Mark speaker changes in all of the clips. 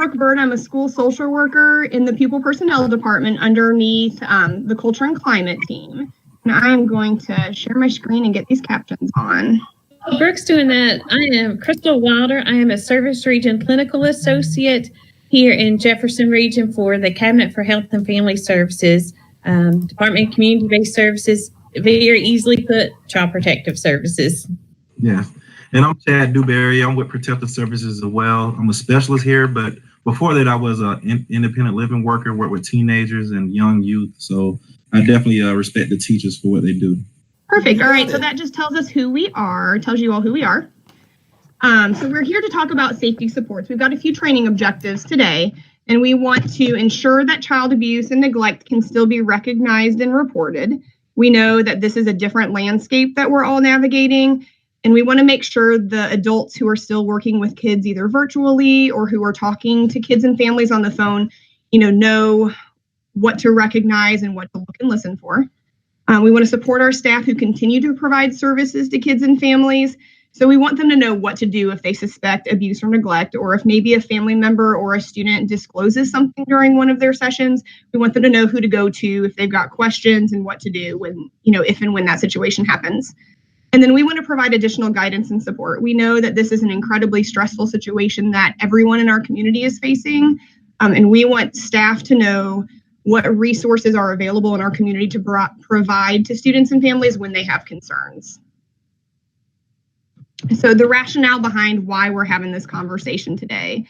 Speaker 1: Brooke Bird. I'm a school social worker in the pupil personnel department underneath the culture and climate team. And I am going to share my screen and get these captions on.
Speaker 2: Brooke's doing that. I am Crystal Wilder. I am a Service Region Clinical Associate here in Jefferson Region for the Cabinet for Health and Family Services, Department of Community-Based Services, very easily put, Child Protective Services.
Speaker 3: Yeah. And I'm Chad Dewberry. I'm with Protective Services as well. I'm a specialist here, but before that, I was an independent living worker, worked with teenagers and young youth. So I definitely respect the teachers for what they do.
Speaker 1: Perfect. All right. So that just tells us who we are, tells you all who we are. So we're here to talk about safety supports. We've got a few training objectives today, and we want to ensure that child abuse and neglect can still be recognized and reported. We know that this is a different landscape that we're all navigating. And we want to make sure the adults who are still working with kids either virtually or who are talking to kids and families on the phone, know what to recognize and what to look and listen for. We want to support our staff who continue to provide services to kids and families. So we want them to know what to do if they suspect abuse or neglect, or if maybe a family member or a student discloses something during one of their sessions. We want them to know who to go to if they've got questions and what to do when, if and when that situation happens. And then we want to provide additional guidance and support. We know that this is an incredibly stressful situation that everyone in our community is facing. And we want staff to know what resources are available in our community to provide to students and families when they have concerns. So the rationale behind why we're having this conversation today.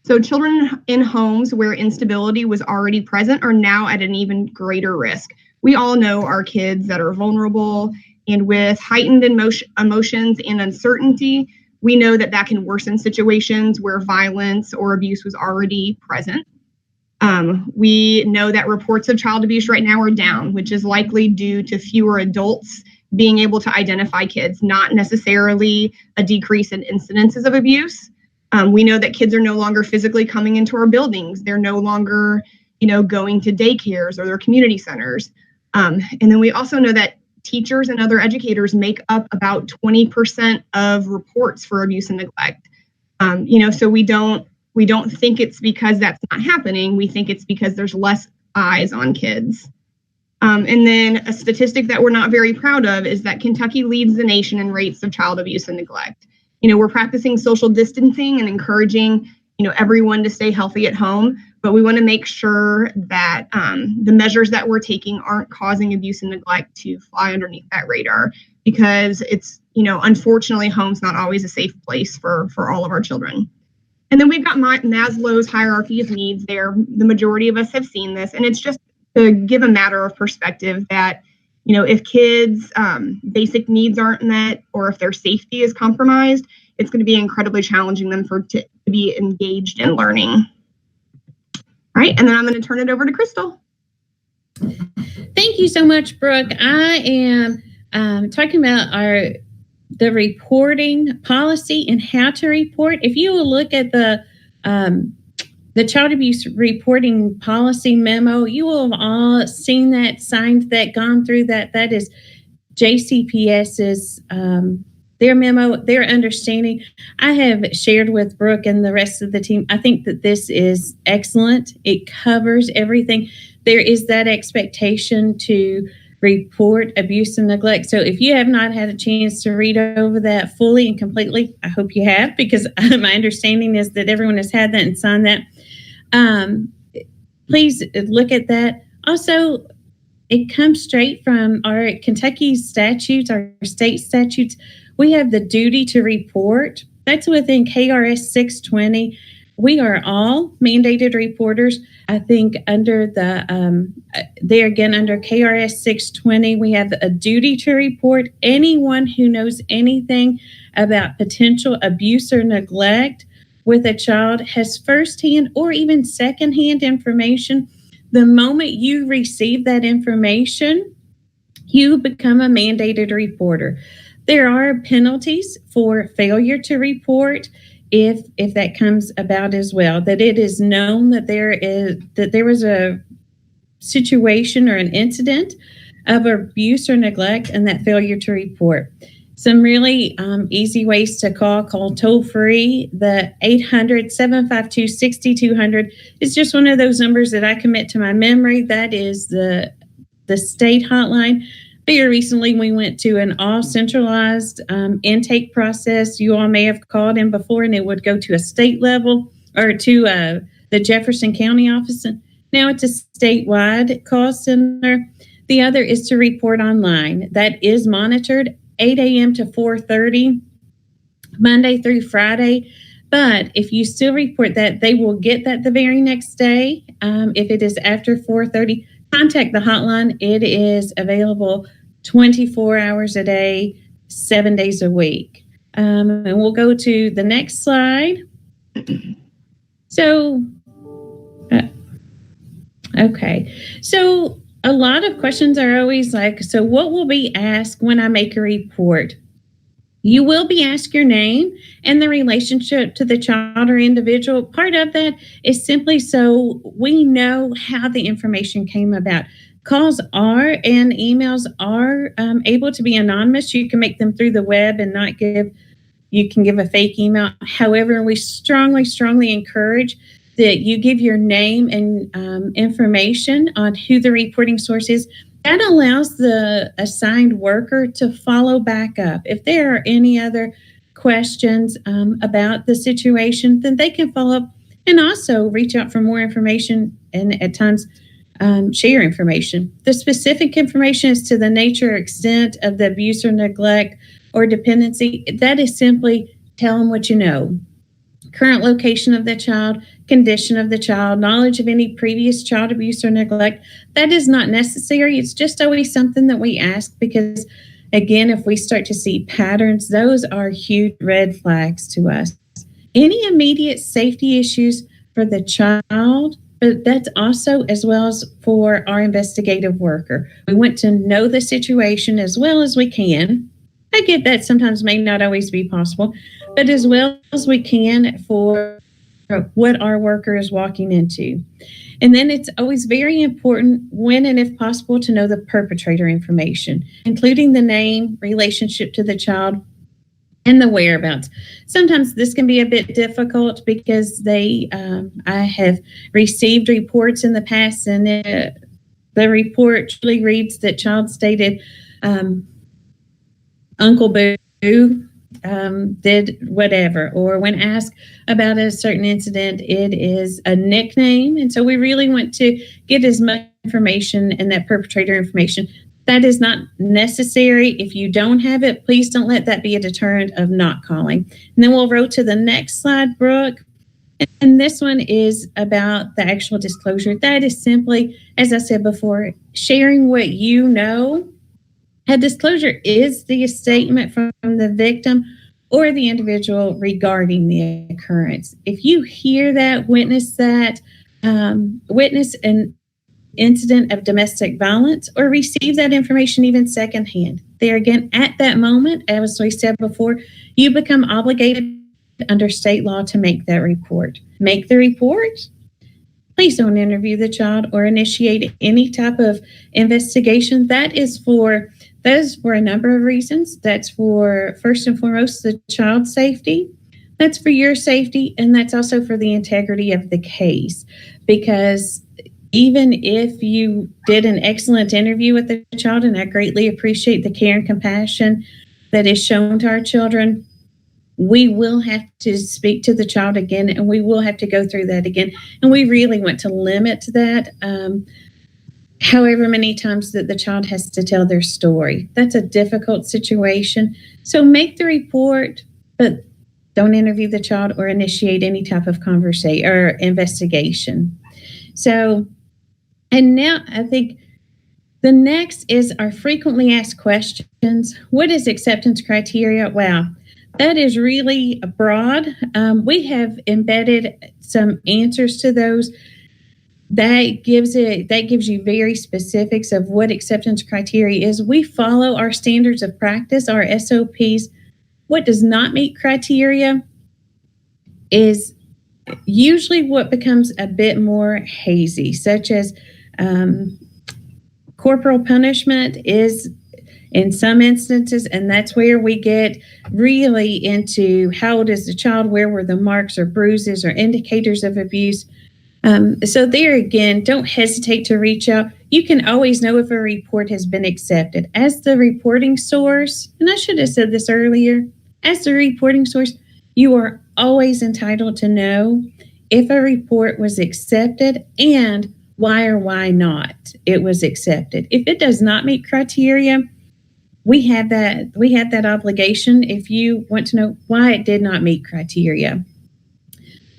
Speaker 1: So children in homes where instability was already present are now at an even greater risk. We all know our kids that are vulnerable, and with heightened emotions and uncertainty, we know that that can worsen situations where violence or abuse was already present. We know that reports of child abuse right now are down, which is likely due to fewer adults being able to identify kids, not necessarily a decrease in incidences of abuse. We know that kids are no longer physically coming into our buildings. They're no longer, going to daycares or their community centers. And then we also know that teachers and other educators make up about 20% of reports for abuse and neglect. So we don't think it's because that's not happening. We think it's because there's less eyes on kids. And then a statistic that we're not very proud of is that Kentucky leads the nation in rates of child abuse and neglect. We're practicing social distancing and encouraging, everyone to stay healthy at home, but we want to make sure that the measures that we're taking aren't causing abuse and neglect to fly underneath that radar, because it's, unfortunately, home's not always a safe place for all of our children. And then we've got Maslow's hierarchy of needs there. The majority of us have seen this, and it's just to give a matter of perspective that, if kids' basic needs aren't met, or if their safety is compromised, it's going to be incredibly challenging them to be engaged in learning. All right, and then I'm going to turn it over to Crystal.
Speaker 2: Thank you so much, Brooke. I am talking about the reporting policy and how to report. If you will look at the child abuse reporting policy memo, you will have all seen that, signed that, gone through that. That is JCPS's their memo, their understanding. I have shared with Brooke and the rest of the team. I think that this is excellent. It covers everything. There is that expectation to report abuse and neglect. So if you have not had a chance to read over that fully and completely, I hope you have, because my understanding is that everyone has had that and signed that. Please look at that. Also, it comes straight from our Kentucky statutes, our state statutes. We have the duty to report. That's within KRS 620. We are all mandated reporters. I think under under KRS 620, we have a duty to report. Anyone who knows anything about potential abuse or neglect with a child has firsthand or even secondhand information. The moment you receive that information, you become a mandated reporter. There are penalties for failure to report if that comes about as well, that it is known that there was a situation or an incident of abuse or neglect and that failure to report. Some really easy ways to call toll free. The 800-752-6200 is just one of those numbers that I commit to my memory. That is the state hotline. Very recently, we went to an all centralized intake process. You all may have called in before, and it would go to a state level or to the Jefferson County office. Now it's a statewide call center. The other is to report online. That is monitored 8 a.m. to 4:30, Monday through Friday. But if you still report that, they will get that the very next day. If it is after 4:30, contact the hotline. It is available 24 hours a day, 7 days a week. And we'll go to the next slide. So, okay. So a lot of questions are always like, so what will be asked when I make a report? You will be asked your name and the relationship to the child or individual. Part of that is simply so we know how the information came about. Calls are and emails are able to be anonymous. You can make them through the web and not you can give a fake email. However, we strongly encourage that you give your name and information on who the reporting source is. That allows the assigned worker to follow back up. If there are any other questions about the situation, then they can follow up and also reach out for more information and at times share information. The specific information as to the nature or extent of the abuse or neglect or dependency, that is simply tell them what you know. Current location of the child, condition of the child, knowledge of any previous child abuse or neglect. That is not necessary. It's just always something that we ask because, again, if we start to see patterns, those are huge red flags to us. Any immediate safety issues for the child, but that's also as well as for our investigative worker. We want to know the situation as well as we can. I get that sometimes may not always be possible, but as well as we can for what our worker is walking into. And then it's always very important when and if possible to know the perpetrator information, including the name, relationship to the child, and the whereabouts. Sometimes this can be a bit difficult because I have received reports in the past and the report really reads that child stated Uncle Boo did whatever, or when asked about a certain incident, it is a nickname. And so we really want to get as much information and that perpetrator information. That is not necessary. If you don't have it, please don't let that be a deterrent of not calling. And then we'll roll to the next slide, Brooke. And this one is about the actual disclosure. That is simply, as I said before, sharing what you know. A disclosure is the statement from the victim or the individual regarding the occurrence. If you hear that, witness an incident of domestic violence, or receive that information even secondhand, there again, at that moment, as we said before, you become obligated under state law to make that report. Make the report. Please don't interview the child or initiate any type of investigation. That is for a number of reasons. That's for, first and foremost, the child's safety. That's for your safety, and that's also for the integrity of the case. Because even if you did an excellent interview with the child, and I greatly appreciate the care and compassion that is shown to our children, we will have to speak to the child again, and we will have to go through that again. And we really want to limit that. However many times that the child has to tell their story. That's a difficult situation. So make the report, but don't interview the child or initiate any type of conversation or investigation. So, and now I think the next is our frequently asked questions. What is acceptance criteria? Wow, that is really broad. We have embedded some answers to those. That gives you very specifics of what acceptance criteria is. We follow our standards of practice, our SOPs. What does not meet criteria is usually what becomes a bit more hazy, such as corporal punishment is in some instances, and that's where we get really into how old is the child, where were the marks or bruises or indicators of abuse. So there again, don't hesitate to reach out. You can always know if a report has been accepted. As the reporting source, and I should have said this earlier, as the reporting source, you are always entitled to know if a report was accepted and why or why not it was accepted. If it does not meet criteria, we have that obligation, if you want to know why it did not meet criteria.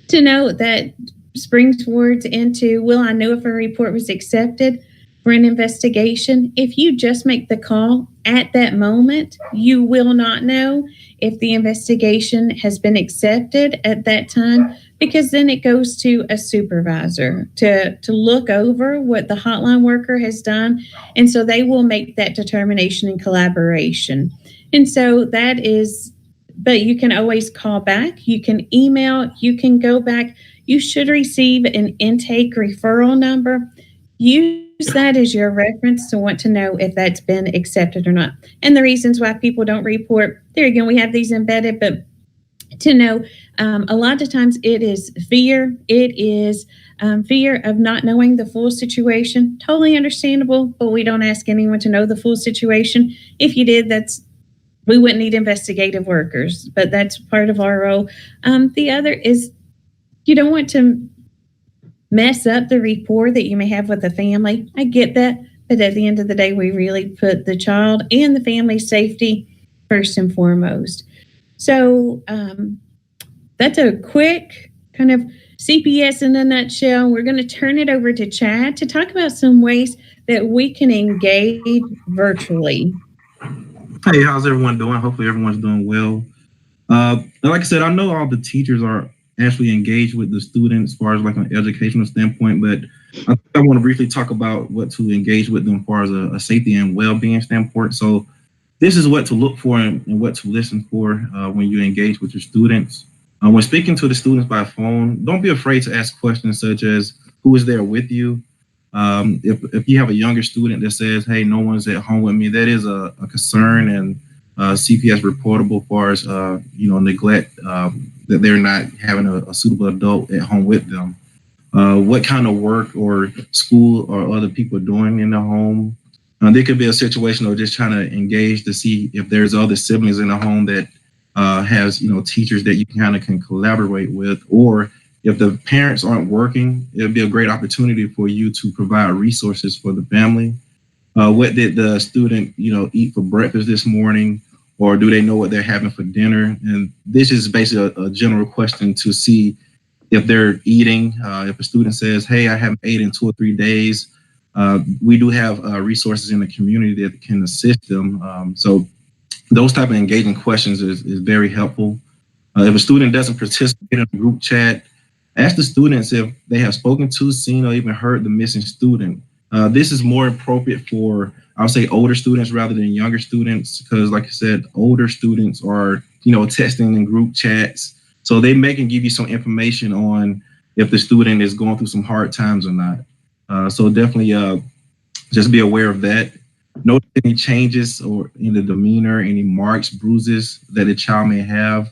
Speaker 2: To know that springs towards into, will I know if a report was accepted for an investigation? If you just make the call at that moment, you will not know if the investigation has been accepted at that time, because then it goes to a supervisor to look over what the hotline worker has done. And so they will make that determination in collaboration. And so that is, but you can always call back, you can email, you can go back. You should receive an intake referral number. Use that as your reference to want to know if that's been accepted or not. And the reasons why people don't report, there again, we have these embedded, but to know, a lot of times it is fear. It is fear of not knowing the full situation. Totally understandable, but we don't ask anyone to know the full situation. If you did, we wouldn't need investigative workers, but that's part of our role. The other is, you don't want to mess up the rapport that you may have with the family. I get that, but at the end of the day, we really put the child and the family's safety first and foremost. So that's a quick kind of CPS in a nutshell. We're going to turn it over to Chad to talk about some ways that we can engage virtually.
Speaker 3: Hey, how's everyone doing? Hopefully everyone's doing well. Like I said, I know all the teachers are actually engaged with the students as far as like an educational standpoint, but I want to briefly talk about what to engage with them as far as a safety and well-being standpoint. So this is what to look for and what to listen for when you engage with your students. When speaking to the students by phone, don't be afraid to ask questions such as, who is there with you? If you have a younger student that says, hey, no one's at home with me, that is a concern and CPS reportable as far as neglect, that they're not having a suitable adult at home with them. What kind of work or school or other people are doing in the home. There could be a situation of just trying to engage to see if there's other siblings in the home that has teachers that you kind of can collaborate with, or if the parents aren't working, it'll be a great opportunity for you to provide resources for the family. What did the student eat for breakfast this morning, or do they know what they're having for dinner? And this is basically a general question to see if they're eating. If a student says, hey, I haven't ate in 2 or 3 days, we do have resources in the community that can assist them. So those type of engaging questions is very helpful. If a student doesn't participate in a group chat, ask the students if they have spoken to, seen, or even heard the missing student. This is more appropriate for, I would say, older students rather than younger students, because like I said, older students are, texting in group chats. So they can give you some information on if the student is going through some hard times or not. So definitely just be aware of that. Notice any changes or in the demeanor, any marks, bruises that a child may have.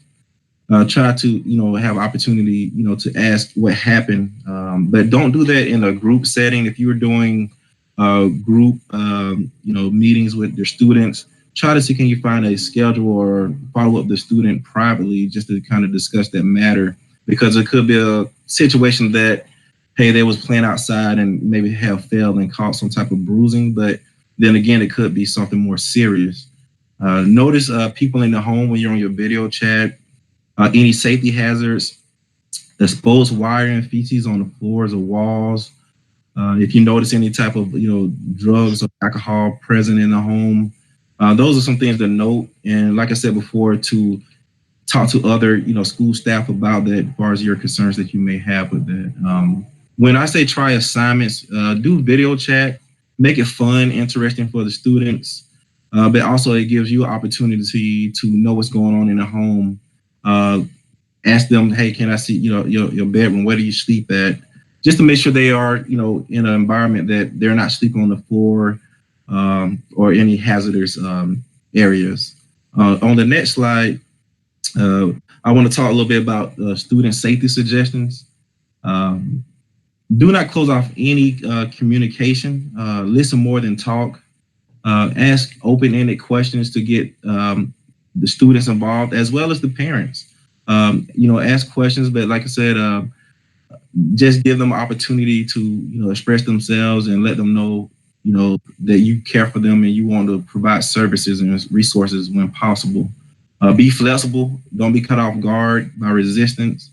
Speaker 3: Try to, have opportunity, to ask what happened. But don't do that in a group setting. If you were doing group, meetings with your students, try to see, can you find a schedule or follow up the student privately just to kind of discuss that matter, because it could be a situation that, hey, they was playing outside and maybe have failed and caught some type of bruising, but then again, it could be something more serious. Notice people in the home when you're on your video chat, any safety hazards, exposed wire and feces on the floors or walls. If you notice any type of, drugs or alcohol present in the home, those are some things to note. And like I said before, to talk to other, school staff about that as far as your concerns that you may have with that. When I say try assignments, do video chat, make it fun, interesting for the students, but also it gives you an opportunity to know what's going on in the home. Ask them, hey, can I see, your bedroom? Where do you sleep at? Just to make sure they are, in an environment that they're not sleeping on the floor. or any hazardous areas. On the next slide, I want to talk a little bit about student safety suggestions. Um, do not close off any communication. Listen more than talk. Ask open-ended questions to get the students involved as well as the parents. Ask questions, but like I said, just give them an opportunity to express themselves and let them know that you care for them and you want to provide services and resources when possible. Be flexible. Don't be caught off guard by resistance.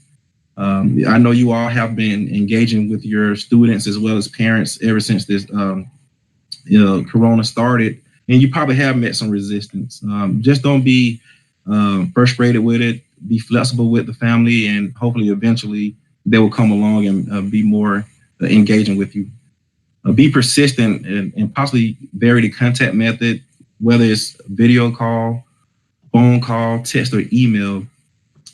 Speaker 3: I know you all have been engaging with your students as well as parents ever since this Corona started, and you probably have met some resistance. Just don't be frustrated with it. Be flexible with the family, and hopefully eventually they will come along and be more engaging with you. Be persistent and possibly vary the contact method, whether it's video call, phone call, text, or email.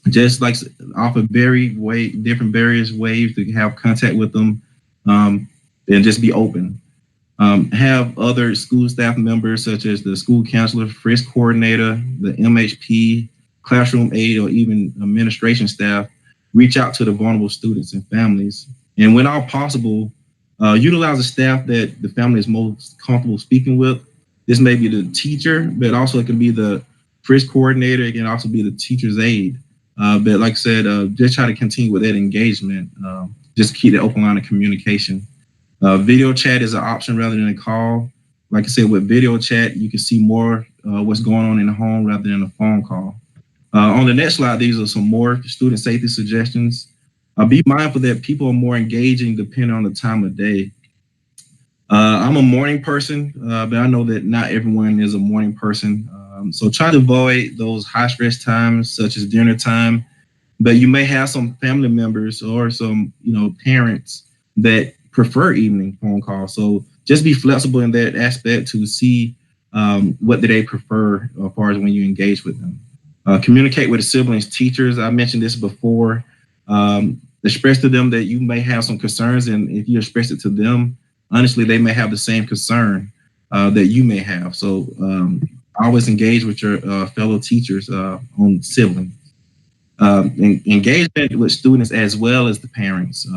Speaker 3: Just like offer different various ways to have contact with them, and just be open. Have other school staff members such as the school counselor, frisk coordinator, the MHP, classroom aide, or even administration staff reach out to the vulnerable students and families. And when all possible, utilize a staff that the family is most comfortable speaking with. This may be the teacher, but also it can be the frisk coordinator. It can also be the teacher's aide. But like I said, just try to continue with that engagement. Just keep the open line of communication. Video chat is an option rather than a call. Like I said, with video chat, you can see more what's going on in the home rather than a phone call. On the next slide, these are some more student safety suggestions. Be mindful that people are more engaging depending on the time of day. I'm a morning person, but I know that not everyone is a morning person. So try to avoid those high stress times such as dinner time. But you may have some family members or some parents that prefer evening phone calls. So just be flexible in that aspect to see what do they prefer as far as when you engage with them. Communicate with the siblings, teachers. I mentioned this before. Express to them that you may have some concerns, and if you express it to them, honestly, they may have the same concern that you may have. So always engage with your fellow teachers on siblings. Engagement with students as well as the parents.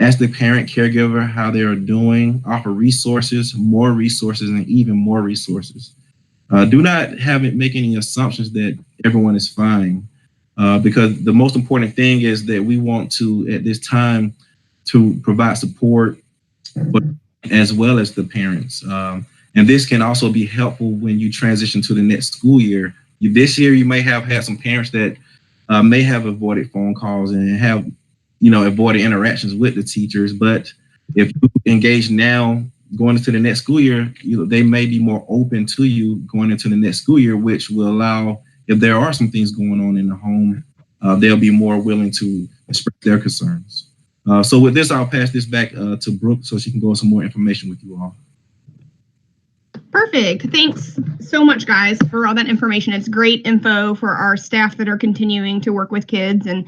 Speaker 3: Ask the parent caregiver how they are doing, offer resources, more resources, and even more resources. Do not make any assumptions that everyone is fine, because the most important thing is that we want to, at this time, to provide support, but as well as the parents. And this can also be helpful when you transition to the next school year. This year, you may have had some parents that may have avoided phone calls and have avoided interactions with the teachers. But if you engage now, going into the next school year, they may be more open to you going into the next school year, which will allow, if there are some things going on in the home, they'll be more willing to express their concerns. So with this, I'll pass this back to Brooke so she can go into some more information with you all.
Speaker 1: Perfect. Thanks so much, guys, for all that information. It's great info for our staff that are continuing to work with kids, and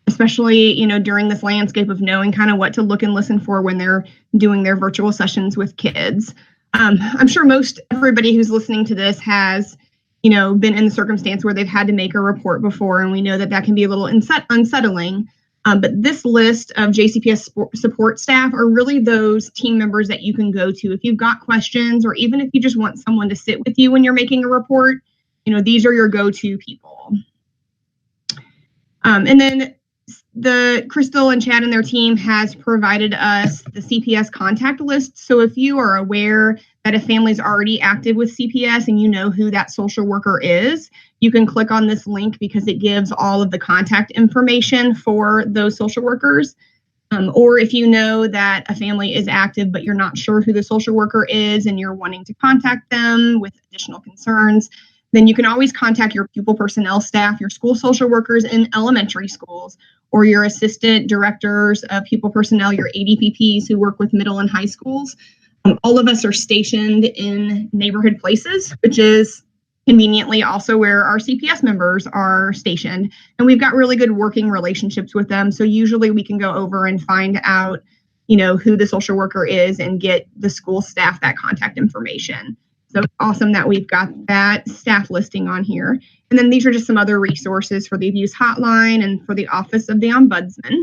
Speaker 1: especially, during this landscape of knowing kind of what to look and listen for when they're doing their virtual sessions with kids. I'm sure everybody who's listening to this has, been in the circumstance where they've had to make a report before, and we know that can be a little unsettling. But this list of JCPS support staff are really those team members that you can go to if you've got questions, or even if you just want someone to sit with you when you're making a report. These are your go-to people. And then the Crystal and Chad and their team has provided us the CPS contact list. So if you are aware that a family's already active with CPS and you know who that social worker is, you can click on this link because it gives all of the contact information for those social workers. Or if you know that a family is active, but you're not sure who the social worker is and you're wanting to contact them with additional concerns, then you can always contact your pupil personnel staff, your school social workers in elementary schools, or your assistant directors of pupil personnel, your ADPPs who work with middle and high schools. All of us are stationed in neighborhood places, which is conveniently also where our CPS members are stationed. And we've got really good working relationships with them. So usually we can go over and find out who the social worker is and get the school staff that contact information. So it's awesome that we've got that staff listing on here. And then these are just some other resources for the abuse hotline and for the Office of the Ombudsman.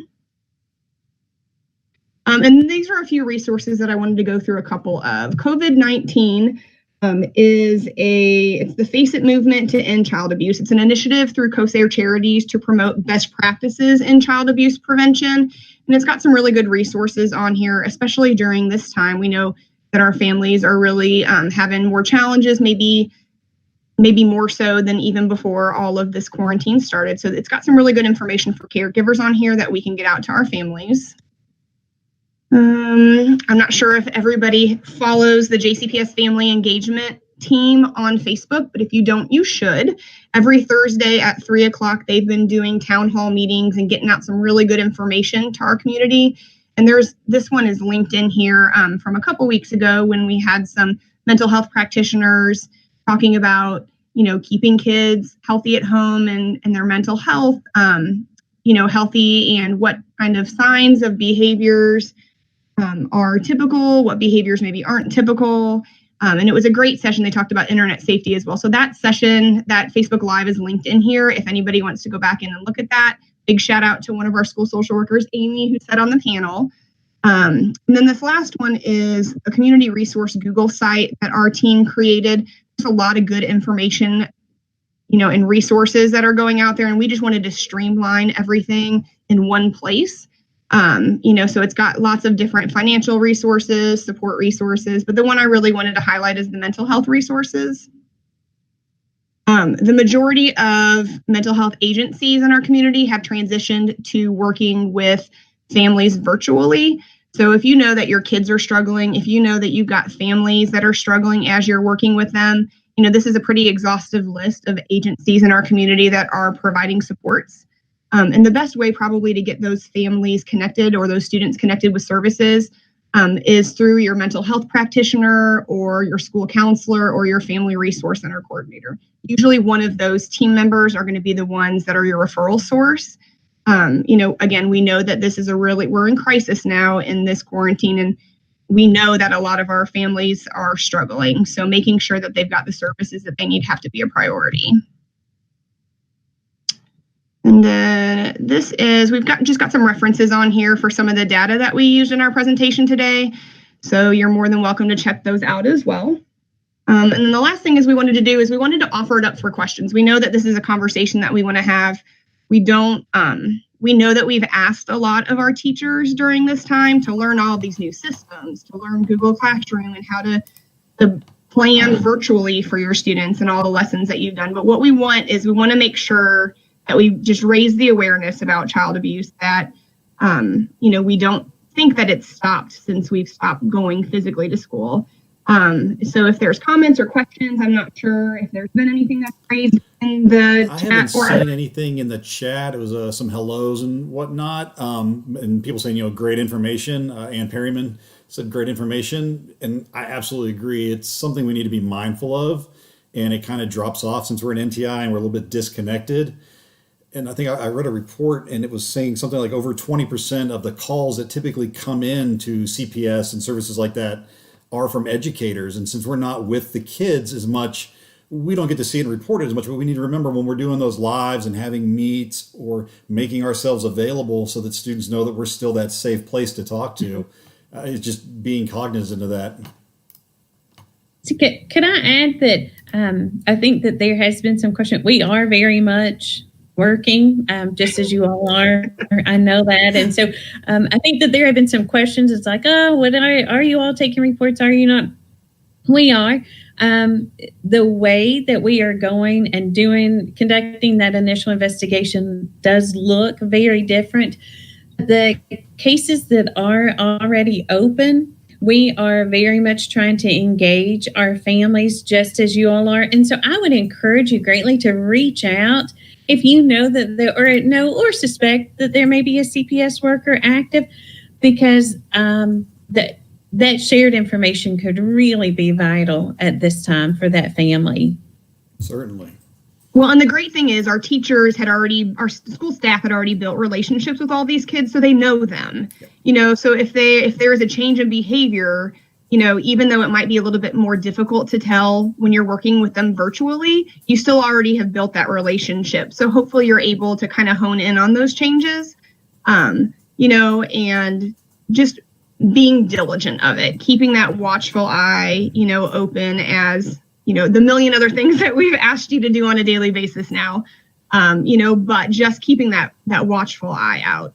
Speaker 1: And these are a few resources that I wanted to go through a couple of. COVID-19 it's the Face It movement to end child abuse. It's an initiative through COSAIR Charities to promote best practices in child abuse prevention. And it's got some really good resources on here, especially during this time. We know that our families are really having more challenges, maybe more so than even before all of this quarantine started. So it's got some really good information for caregivers on here that we can get out to our families. I'm not sure if everybody follows the JCPS Family Engagement team on Facebook, but if you don't, you should. Every Thursday at 3 o'clock, they've been doing town hall meetings and getting out some really good information to our community. And this one is linked in here from a couple weeks ago when we had some mental health practitioners talking about, keeping kids healthy at home and their mental health, healthy, and what kind of signs of behaviors are typical, what behaviors maybe aren't typical. And it was a great session. They talked about internet safety as well. So that session, that Facebook Live is linked in here if anybody wants to go back in and look at that. Big shout out to one of our school social workers, Amy, who sat on the panel. And then this last one is a community resource Google site that our team created. There's a lot of good information, and resources that are going out there. And we just wanted to streamline everything in one place. So it's got lots of different financial resources, support resources, but the one I really wanted to highlight is the mental health resources. The majority of mental health agencies in our community have transitioned to working with families virtually. So if you know that your kids are struggling, if you know that you've got families that are struggling as you're working with them, this is a pretty exhaustive list of agencies in our community that are providing supports. And the best way probably to get those families connected or those students connected with services is through your mental health practitioner or your school counselor or your family resource center coordinator. Usually one of those team members are going to be the ones that are your referral source. Again, we know that we're in crisis now in this quarantine, and we know that a lot of our families are struggling. So making sure that they've got the services that they need have to be a priority. And then we've got some references on here for some of the data that we used in our presentation today. So you're more than welcome to check those out as well. And then the last thing we wanted to offer it up for questions. We know that this is a conversation that we want to have. We know that we've asked a lot of our teachers during this time to learn all these new systems, to learn Google Classroom and how to plan virtually for your students and all the lessons that you've done. But what we want to make sure that we just raise the awareness about child abuse, that, we don't think that it's stopped since we've stopped going physically to school. So if there's comments or questions, I'm not sure if there's been anything that's raised in the
Speaker 4: I
Speaker 1: chat.
Speaker 4: haven't seen anything in the chat. It was some hellos and whatnot, and people saying, great information. Ann Perryman said great information, and I absolutely agree. It's something we need to be mindful of, and it kind of drops off since we're in NTI and we're a little bit disconnected. And I think I read a report, and it was saying something like over 20% of the calls that typically come in to CPS and services like that are from educators. And since we're not with the kids as much, we don't get to see it and report it as much. But we need to remember when we're doing those lives and having meets or making ourselves available so that students know that we're still that safe place to talk to. It's just being cognizant of that.
Speaker 2: So can I add that I think that there has been some question. We are very much working, just as you all are. I know that. And so I think that there have been some questions. It's like, are you all taking reports? Are you not? We are. The way that we are going and conducting that initial investigation does look very different. The cases that are already open, we are very much trying to engage our families just as you all are. And so I would encourage you greatly to reach out if you know that or suspect that there may be a CPS worker active, because that shared information could really be vital at this time for that family.
Speaker 4: Certainly.
Speaker 1: Well, and the great thing is our school staff had already built relationships with all these kids, so they know them. So if there is a change in behavior, even though it might be a little bit more difficult to tell when you're working with them virtually, you still already have built that relationship. So hopefully you're able to kind of hone in on those changes, and just being diligent of it, keeping that watchful eye, open as, the million other things that we've asked you to do on a daily basis now, but just keeping that watchful eye out.